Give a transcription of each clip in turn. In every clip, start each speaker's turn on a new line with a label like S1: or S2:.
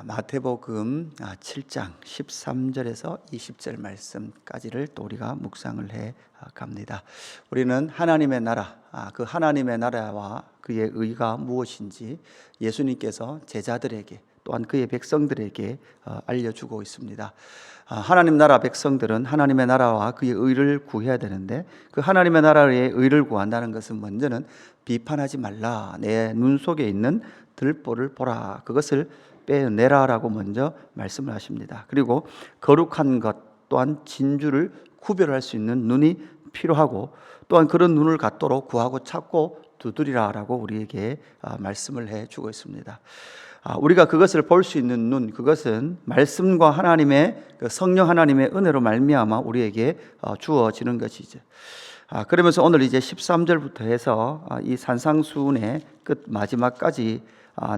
S1: 마태복음 7장 13절에서 20절 말씀까지를 또 우리가 묵상을 해 갑니다. 우리는 하나님의 나라, 그 하나님의 나라와 그의 의가 무엇인지 예수님께서 제자들에게 또한 그의 백성들에게 알려주고 있습니다. 하나님 나라 백성들은 하나님의 나라와 그의 의를 구해야 되는데, 그 하나님의 나라의 의를 구한다는 것은 먼저는 비판하지 말라, 내 눈 속에 있는 들보를 보라, 그것을 빼내라라고 먼저 말씀을 하십니다. 그리고 거룩한 것 또한 진주를 구별할 수 있는 눈이 필요하고, 또한 그런 눈을 갖도록 구하고 찾고 두드리라라고 우리에게 말씀을 해주고 있습니다. 우리가 그것을 볼 수 있는 눈, 그것은 말씀과 하나님의 성령 하나님의 은혜로 말미암아 우리에게 주어지는 것이죠. 그러면서 오늘 이제 13절부터 해서 이 산상수훈의 끝 마지막까지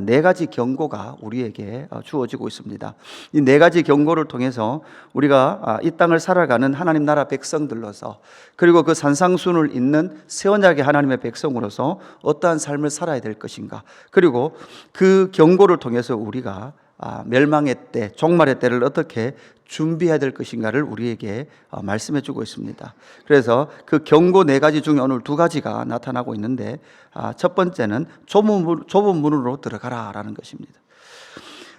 S1: 네 가지 경고가 우리에게 주어지고 있습니다. 이 네 가지 경고를 통해서 우리가 이 땅을 살아가는 하나님 나라 백성들로서, 그리고 그 산상수훈을 잇는 새 언약의 하나님의 백성으로서 어떠한 삶을 살아야 될 것인가, 그리고 그 경고를 통해서 우리가 멸망의 때, 종말의 때를 어떻게 준비해야 될 것인가를 우리에게 말씀해 주고 있습니다. 그래서 그 경고 네 가지 중에 오늘 두 가지가 나타나고 있는데, 첫 번째는 좁은 문으로 들어가라 라는 것입니다.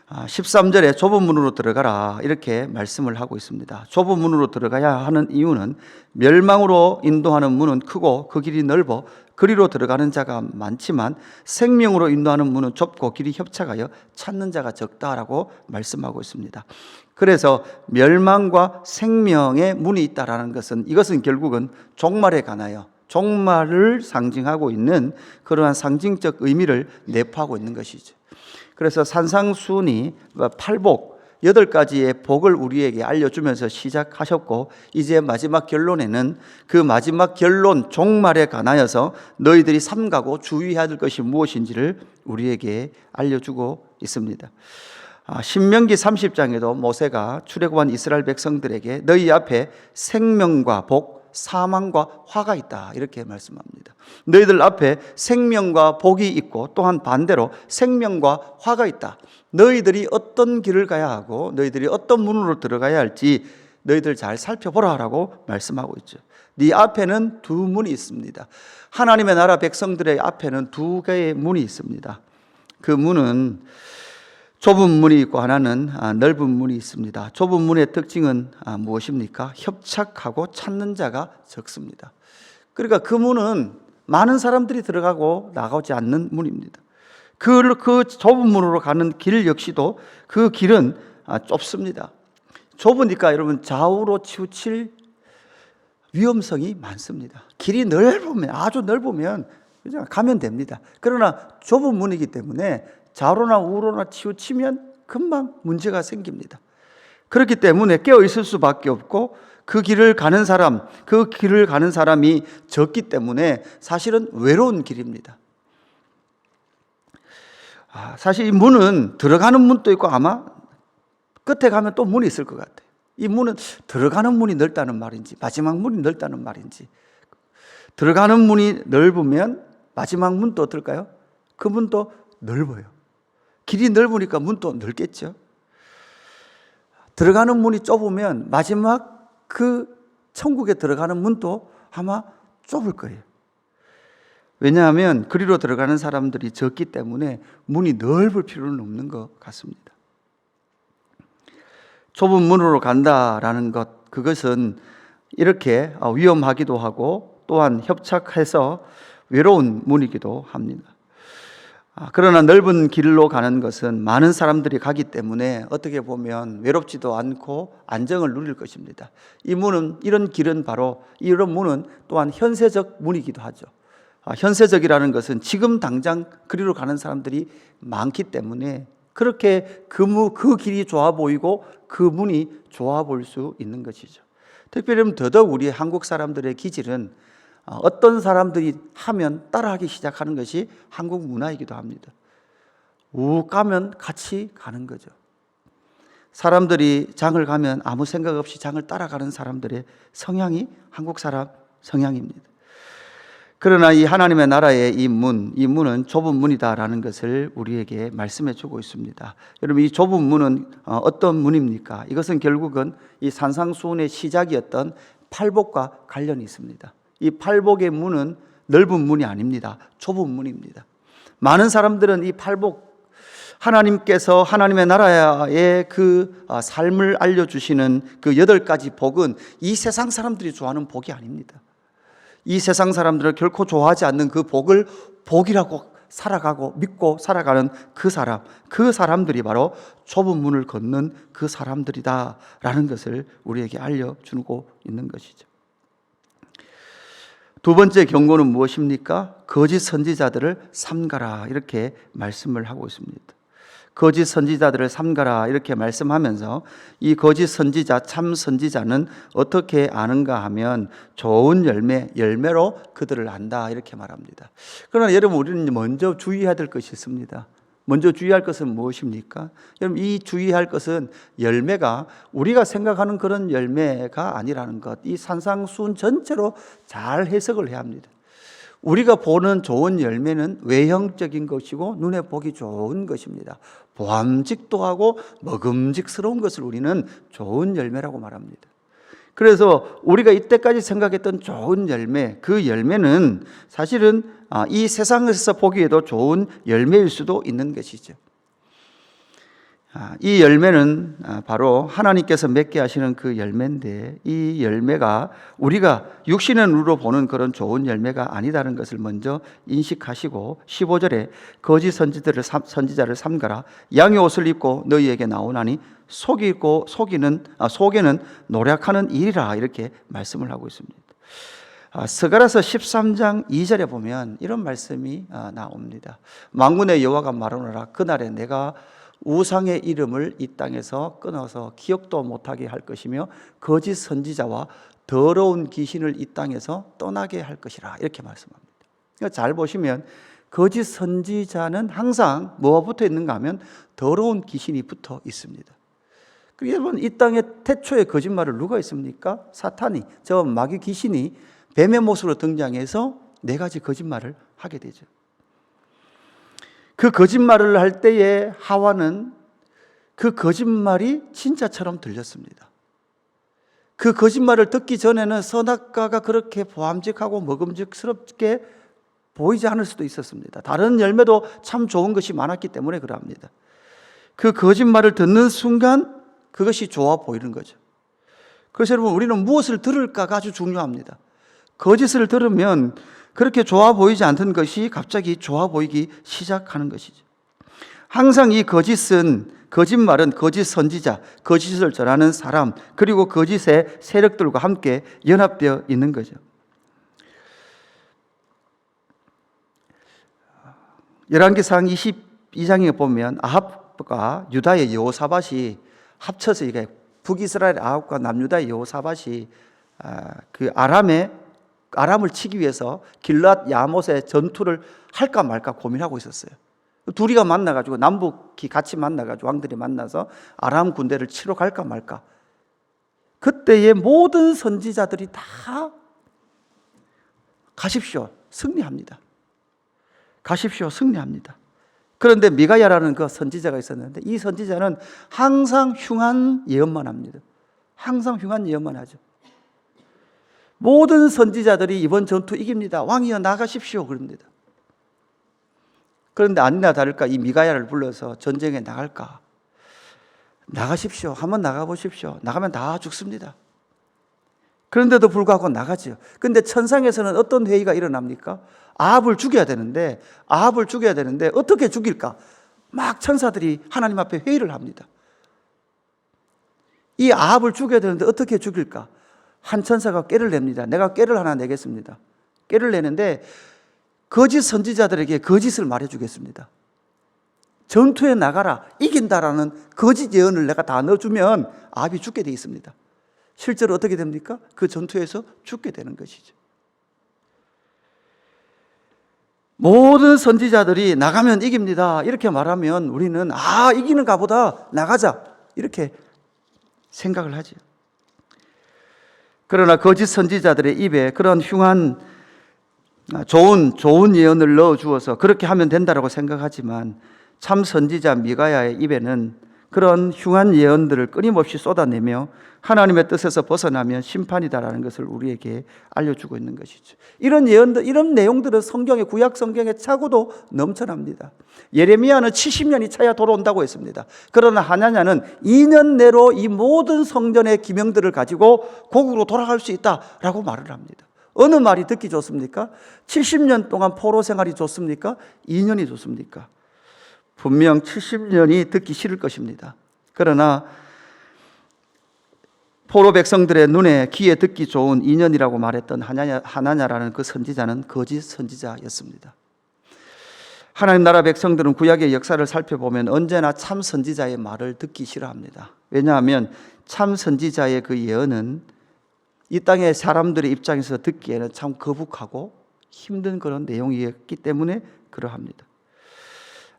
S1: 13절에 좁은 문으로 들어가라 이렇게 말씀을 하고 있습니다. 좁은 문으로 들어가야 하는 이유는 멸망으로 인도하는 문은 크고 그 길이 넓어 그리로 들어가는 자가 많지만, 생명으로 인도하는 문은 좁고 길이 협착하여 찾는 자가 적다라고 말씀하고 있습니다. 그래서 멸망과 생명의 문이 있다라는 것은, 이것은 결국은 종말에 관하여 종말을 상징하고 있는 그러한 상징적 의미를 내포하고 있는 것이죠. 그래서 산상수훈이 팔복 8가지의 복을 우리에게 알려주면서 시작하셨고, 이제 마지막 결론에는 그 마지막 결론 종말에 관하여서 너희들이 삼가고 주의해야 될 것이 무엇인지를 우리에게 알려주고 있습니다. 신명기 30장에도 모세가 출애굽한 이스라엘 백성들에게 너희 앞에 생명과 복, 사망과 화가 있다 이렇게 말씀합니다. 너희들 앞에 생명과 복이 있고 또한 반대로 생명과 화가 있다. 너희들이 어떤 길을 가야 하고 너희들이 어떤 문으로 들어가야 할지 너희들 잘 살펴보라 라고 말씀하고 있죠. 네 앞에는 두 문이 있습니다. 하나님의 나라 백성들의 앞에는 두 개의 문이 있습니다. 그 문은 좁은 문이 있고 하나는 넓은 문이 있습니다. 좁은 문의 특징은 무엇입니까? 협착하고 찾는 자가 적습니다. 그러니까 그 문은 많은 사람들이 들어가고 나가지 않는 문입니다. 그 좁은 문으로 가는 길 역시도 그 길은 좁습니다. 좁으니까 여러분 좌우로 치우칠 위험성이 많습니다. 길이 넓으면, 아주 넓으면 그냥 가면 됩니다. 그러나 좁은 문이기 때문에 좌로나 우로나 치우치면 금방 문제가 생깁니다. 그렇기 때문에 깨어 있을 수밖에 없고, 그 길을 가는 사람이 적기 때문에 사실은 외로운 길입니다. 사실 이 문은 들어가는 문도 있고 아마 끝에 가면 또 문이 있을 것 같아요. 이 문은 들어가는 문이 넓다는 말인지 마지막 문이 넓다는 말인지, 들어가는 문이 넓으면 마지막 문도 어떨까요? 그 문도 넓어요. 길이 넓으니까 문도 넓겠죠. 들어가는 문이 좁으면 마지막 그 천국에 들어가는 문도 아마 좁을 거예요. 왜냐하면 그리로 들어가는 사람들이 적기 때문에 문이 넓을 필요는 없는 것 같습니다. 좁은 문으로 간다라는 것, 그것은 이렇게 위험하기도 하고 또한 협착해서 외로운 문이기도 합니다. 그러나 넓은 길로 가는 것은 많은 사람들이 가기 때문에 어떻게 보면 외롭지도 않고 안정을 누릴 것입니다. 이 문은, 이런 길은 바로, 이런 문은 또한 현세적 문이기도 하죠. 현세적이라는 것은 지금 당장 그리로 가는 사람들이 많기 때문에 그렇게 그 길이 좋아 보이고 그 문이 좋아 보일 수 있는 것이죠. 특별히 더더욱 우리 한국 사람들의 기질은 어떤 사람들이 하면 따라하기 시작하는 것이 한국 문화이기도 합니다. 우 가면 같이 가는 거죠. 사람들이 장을 가면 아무 생각 없이 장을 따라가는 사람들의 성향이 한국 사람 성향입니다. 그러나 이 하나님의 나라의 이 문은 좁은 문이다라는 것을 우리에게 말씀해 주고 있습니다. 여러분, 이 좁은 문은 어떤 문입니까? 이것은 결국은 이 산상수훈의 시작이었던 팔복과 관련이 있습니다. 이 팔복의 문은 넓은 문이 아닙니다. 좁은 문입니다. 많은 사람들은 이 팔복, 하나님께서 하나님의 나라의 그 삶을 알려주시는 그 8가지 복은 이 세상 사람들이 좋아하는 복이 아닙니다. 이 세상 사람들은 결코 좋아하지 않는 그 복을 복이라고 살아가고 믿고 살아가는 그 사람들이 바로 좁은 문을 걷는 그 사람들이다라는 것을 우리에게 알려주고 있는 것이죠. 두 번째 경고는 무엇입니까? 거짓 선지자들을 삼가라, 이렇게 말씀을 하고 있습니다. 거짓 선지자들을 삼가라 이렇게 말씀하면서 이 거짓 선지자, 참 선지자는 어떻게 아는가 하면 좋은 열매로 그들을 안다, 이렇게 말합니다. 그러나 여러분, 우리는 먼저 주의해야 될 것이 있습니다. 먼저 주의할 것은 무엇입니까? 여러분, 이 주의할 것은 열매가 우리가 생각하는 그런 열매가 아니라는 것, 이 산상수훈 전체로 잘 해석을 해야 합니다. 우리가 보는 좋은 열매는 외형적인 것이고 눈에 보기 좋은 것입니다. 보암직도 하고 먹음직스러운 것을 우리는 좋은 열매라고 말합니다. 그래서 우리가 이때까지 생각했던 좋은 열매, 그 열매는 사실은 이 세상에서 보기에도 좋은 열매일 수도 있는 것이죠. 이 열매는 바로 하나님께서 맺게 하시는 그 열매인데, 이 열매가 우리가 육신의 눈으로 보는 그런 좋은 열매가 아니다는 것을 먼저 인식하시고, 15절에 거짓 선지자를 삼가라. 양의 옷을 입고 너희에게 나오나니 속에는 노력하는 일이라, 이렇게 말씀을 하고 있습니다. 스가랴서 13장 2절에 보면 이런 말씀이 나옵니다. 만군의 여호와가 말하노라. 그날에 내가 우상의 이름을 이 땅에서 끊어서 기억도 못하게 할 것이며 거짓 선지자와 더러운 귀신을 이 땅에서 떠나게 할 것이라, 이렇게 말씀합니다. 그러니까 잘 보시면 거짓 선지자는 항상 뭐가 붙어 있는가 하면 더러운 귀신이 붙어 있습니다. 여러분, 이 땅에 태초에 거짓말을 누가 했습니까? 사탄이, 저 마귀 귀신이 뱀의 모습으로 등장해서 4가지 거짓말을 하게 되죠. 그 거짓말을 할 때에 하와는 그 거짓말이 진짜처럼 들렸습니다. 그 거짓말을 듣기 전에는 선악과가 그렇게 보암직하고 먹음직스럽게 보이지 않을 수도 있었습니다. 다른 열매도 참 좋은 것이 많았기 때문에 그러합니다. 그 거짓말을 듣는 순간 그것이 좋아 보이는 거죠. 그래서 여러분, 우리는 무엇을 들을까가 아주 중요합니다. 거짓을 들으면 그렇게 좋아 보이지 않던 것이 갑자기 좋아 보이기 시작하는 것이죠. 항상 이 거짓말은 거짓 선지자, 거짓을 전하는 사람, 그리고 거짓의 세력들과 함께 연합되어 있는 거죠. 열왕기상 22장에 보면 아합과 유다의 여호사밧이 합쳐서, 이게 북이스라엘 아합과 남유다의 여호사밧이 그 아람을 치기 위해서 길랏 야못의 전투를 할까 말까 고민하고 있었어요. 둘이가 만나가지고, 남북이 같이 만나가지고 왕들이 만나서 아람 군대를 치러 갈까 말까. 그때의 모든 선지자들이 다 가십시오, 승리합니다. 가십시오, 승리합니다. 그런데 미가야라는 그 선지자가 있었는데, 이 선지자는 항상 흉한 예언만 합니다. 항상 흉한 예언만 하죠. 모든 선지자들이 이번 전투 이깁니다, 왕이여 나가십시오, 그럽니다. 그런데 아니나 다를까 이 미가야를 불러서 전쟁에 나갈까? 나가십시오, 한번 나가보십시오. 나가면 다 죽습니다. 그런데도 불구하고 나가죠. 그런데 천상에서는 어떤 회의가 일어납니까? 아합을 죽여야 되는데 어떻게 죽일까? 막 천사들이 하나님 앞에 회의를 합니다. 이 아합을 죽여야 되는데 어떻게 죽일까? 한 천사가 꾀를 냅니다. 내가 꾀를 하나 내겠습니다. 꾀를 내는데 거짓 선지자들에게 거짓을 말해주겠습니다. 전투에 나가라, 이긴다라는 거짓 예언을 내가 다 넣어주면 아합이 죽게 돼 있습니다. 실제로 어떻게 됩니까? 그 전투에서 죽게 되는 것이죠. 모든 선지자들이 나가면 이깁니다, 이렇게 말하면 우리는 이기는가 보다, 나가자, 이렇게 생각을 하죠. 그러나 거짓 선지자들의 입에 그런 흉한 좋은 예언을 넣어 주어서 그렇게 하면 된다라고 생각하지만 참 선지자 미가야의 입에는 그런 흉한 예언들을 끊임없이 쏟아내며 하나님의 뜻에서 벗어나면 심판이다라는 것을 우리에게 알려주고 있는 것이죠. 이런 예언들, 이런 내용들은 성경의 구약 성경에 차고도 넘쳐납니다. 예레미야는 70년이 차야 돌아온다고 했습니다. 그러나 하나냐는 2년 내로 이 모든 성전의 기명들을 가지고 고국으로 돌아갈 수 있다라고 말을 합니다. 어느 말이 듣기 좋습니까? 70년 동안 포로 생활이 좋습니까? 2년이 좋습니까? 분명 70년이 듣기 싫을 것입니다. 그러나 포로 백성들의 눈에 귀에 듣기 좋은 2년이라고 말했던 하나냐라는 그 선지자는 거짓 선지자였습니다. 하나님 나라 백성들은 구약의 역사를 살펴보면 언제나 참 선지자의 말을 듣기 싫어합니다. 왜냐하면 참 선지자의 그 예언은 이 땅의 사람들의 입장에서 듣기에는 참 거북하고 힘든 그런 내용이었기 때문에 그러합니다.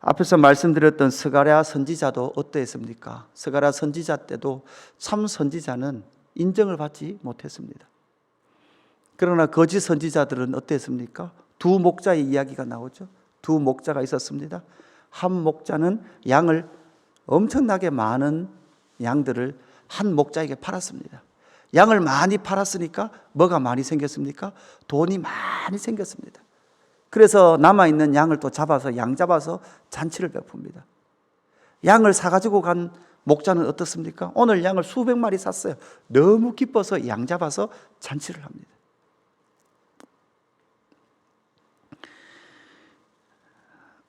S1: 앞에서 말씀드렸던 스가랴 선지자도 어떠했습니까? 스가랴 선지자 때도 참 선지자는 인정을 받지 못했습니다. 그러나 거짓 선지자들은 어땠습니까? 두 목자의 이야기가 나오죠. 두 목자가 있었습니다. 한 목자는 양을 엄청나게 많은 양들을 한 목자에게 팔았습니다. 양을 많이 팔았으니까 뭐가 많이 생겼습니까? 돈이 많이 생겼습니다. 그래서 남아있는 양을 또 잡아서 양 잡아서 잔치를 베풉니다. 양을 사가지고 간 목자는 어떻습니까? 오늘 양을 수백 마리 샀어요. 너무 기뻐서 양 잡아서 잔치를 합니다.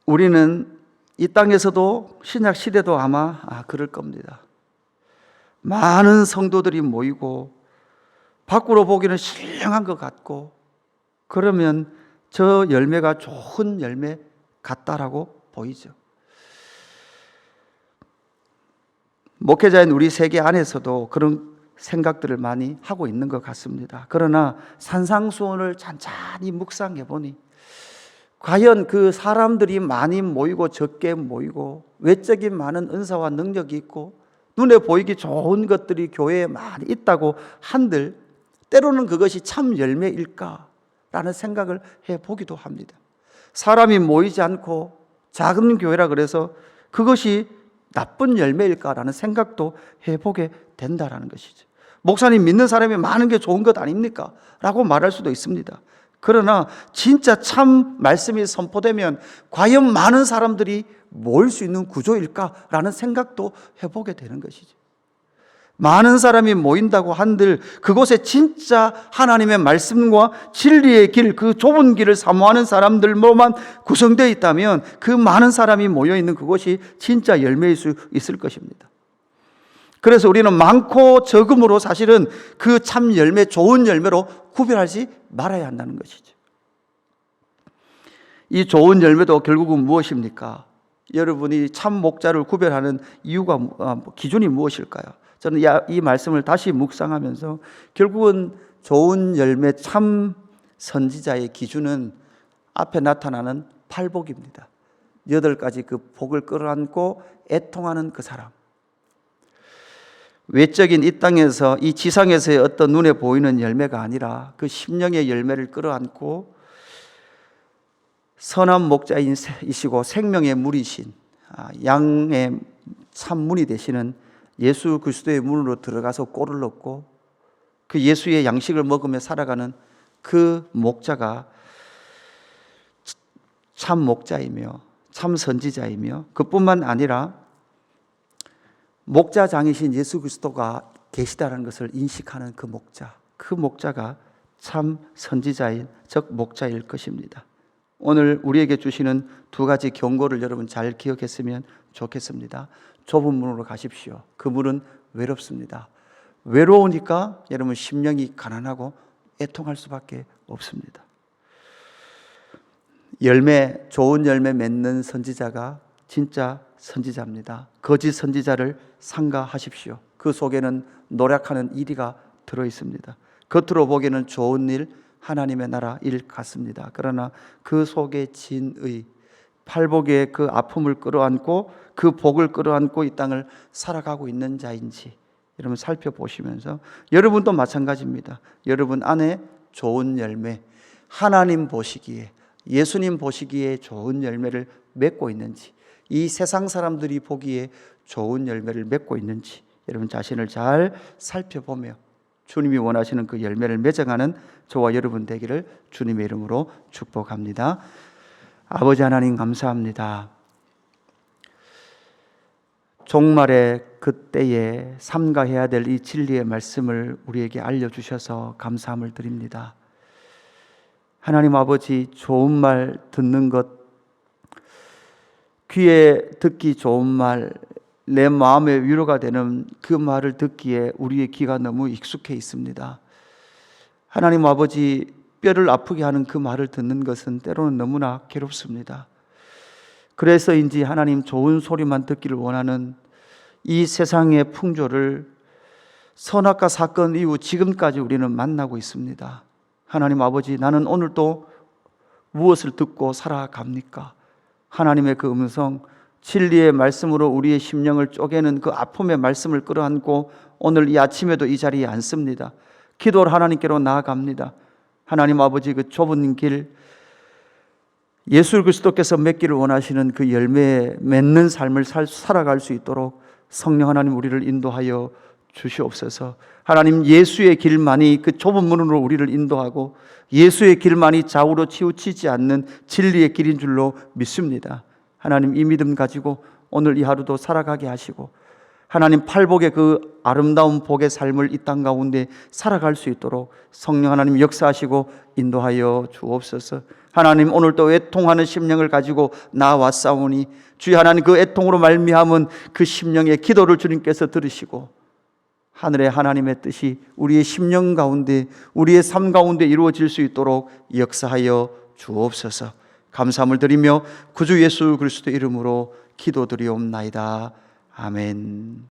S1: 우리는 이 땅에서도 신약 시대도 아마 그럴 겁니다. 많은 성도들이 모이고 밖으로 보기는 신령한 것 같고 그러면 저 열매가 좋은 열매 같다라고 보이죠. 목회자인 우리 세계 안에서도 그런 생각들을 많이 하고 있는 것 같습니다. 그러나 산상수훈을 찬찬히 묵상해 보니 과연 그 사람들이 많이 모이고 적게 모이고 외적인 많은 은사와 능력이 있고 눈에 보이기 좋은 것들이 교회에 많이 있다고 한들 때로는 그것이 참 열매일까? 라는 생각을 해보기도 합니다. 사람이 모이지 않고 작은 교회라 그래서 그것이 나쁜 열매일까라는 생각도 해보게 된다라는 것이죠. 목사님 믿는 사람이 많은 게 좋은 것 아닙니까? 라고 말할 수도 있습니다. 그러나 진짜 참 말씀이 선포되면 과연 많은 사람들이 모일 수 있는 구조일까라는 생각도 해보게 되는 것이죠. 많은 사람이 모인다고 한들 그곳에 진짜 하나님의 말씀과 진리의 길, 그 좁은 길을 사모하는 사람들로만 구성되어 있다면 그 많은 사람이 모여있는 그곳이 진짜 열매일 수 있을 것입니다. 그래서 우리는 많고 적음으로 사실은 그 참 열매, 좋은 열매로 구별하지 말아야 한다는 것이죠. 이 좋은 열매도 결국은 무엇입니까? 여러분이 참 목자를 구별하는 이유가, 기준이 무엇일까요? 저는 이 말씀을 다시 묵상하면서 결국은 좋은 열매 참 선지자의 기준은 앞에 나타나는 팔복입니다. 8가지 그 복을 끌어안고 애통하는 그 사람. 외적인 이 땅에서 이 지상에서의 어떤 눈에 보이는 열매가 아니라 그 심령의 열매를 끌어안고 선한 목자이시고 생명의 물이신 양의 참 문이 되시는 예수 그리스도의 문으로 들어가서 꼴을 넣고 그 예수의 양식을 먹으며 살아가는 그 목자가 참 목자이며 참 선지자이며 그뿐만 아니라 목자장이신 예수 그리스도가 계시다는 것을 인식하는 그 목자가 참 선지자인 즉 목자일 것입니다. 오늘 우리에게 주시는 2가지 경고를 여러분 잘 기억했으면 좋겠습니다. 좁은 문으로 가십시오. 그 문은 외롭습니다. 외로우니까 여러분 심령이 가난하고 애통할 수밖에 없습니다. 좋은 열매 맺는 선지자가 진짜 선지자입니다. 거짓 선지자를 삼가하십시오. 그 속에는 노력하는 일이가 들어있습니다. 겉으로 보기에는 좋은 일, 하나님의 나라 일 같습니다. 그러나 그 속에 진의, 팔복의 그 아픔을 끌어안고 그 복을 끌어안고 이 땅을 살아가고 있는 자인지 여러분 살펴보시면서 여러분도 마찬가지입니다. 여러분 안에 좋은 열매, 하나님 보시기에, 예수님 보시기에 좋은 열매를 맺고 있는지, 이 세상 사람들이 보기에 좋은 열매를 맺고 있는지 여러분 자신을 잘 살펴보며 주님이 원하시는 그 열매를 맺어가는 저와 여러분 되기를 주님의 이름으로 축복합니다. 아버지 하나님 감사합니다. 종말의 그때에 삼가해야 될 이 진리의 말씀을 우리에게 알려주셔서 감사함을 드립니다. 하나님 아버지, 좋은 말 듣는 것, 귀에 듣기 좋은 말, 내 마음에 위로가 되는 그 말을 듣기에 우리의 귀가 너무 익숙해 있습니다. 하나님 아버지, 뼈를 아프게 하는 그 말을 듣는 것은 때로는 너무나 괴롭습니다. 그래서인지 하나님 좋은 소리만 듣기를 원하는 이 세상의 풍조를 선악과 사건 이후 지금까지 우리는 만나고 있습니다. 하나님 아버지, 나는 오늘도 무엇을 듣고 살아갑니까? 하나님의 그 음성, 진리의 말씀으로 우리의 심령을 쪼개는 그 아픔의 말씀을 끌어안고 오늘 이 아침에도 이 자리에 앉습니다. 기도를 하나님께로 나아갑니다. 하나님 아버지, 그 좁은 길, 예수 그리스도께서 맺기를 원하시는 그 열매 맺는 삶을 살아갈 수 있도록 성령 하나님 우리를 인도하여 주시옵소서. 하나님, 예수의 길만이 그 좁은 문으로 우리를 인도하고 예수의 길만이 좌우로 치우치지 않는 진리의 길인 줄로 믿습니다. 하나님, 이 믿음 가지고 오늘 이 하루도 살아가게 하시고 하나님, 팔복의 그 아름다운 복의 삶을 이 땅 가운데 살아갈 수 있도록 성령 하나님 역사하시고 인도하여 주옵소서. 하나님, 오늘도 애통하는 심령을 가지고 나왔사오니 주여 하나님, 그 애통으로 말미암은 그 심령의 기도를 주님께서 들으시고 하늘의 하나님의 뜻이 우리의 심령 가운데, 우리의 삶 가운데 이루어질 수 있도록 역사하여 주옵소서. 감사함을 드리며 구주 예수 그리스도 이름으로 기도드리옵나이다. 아멘.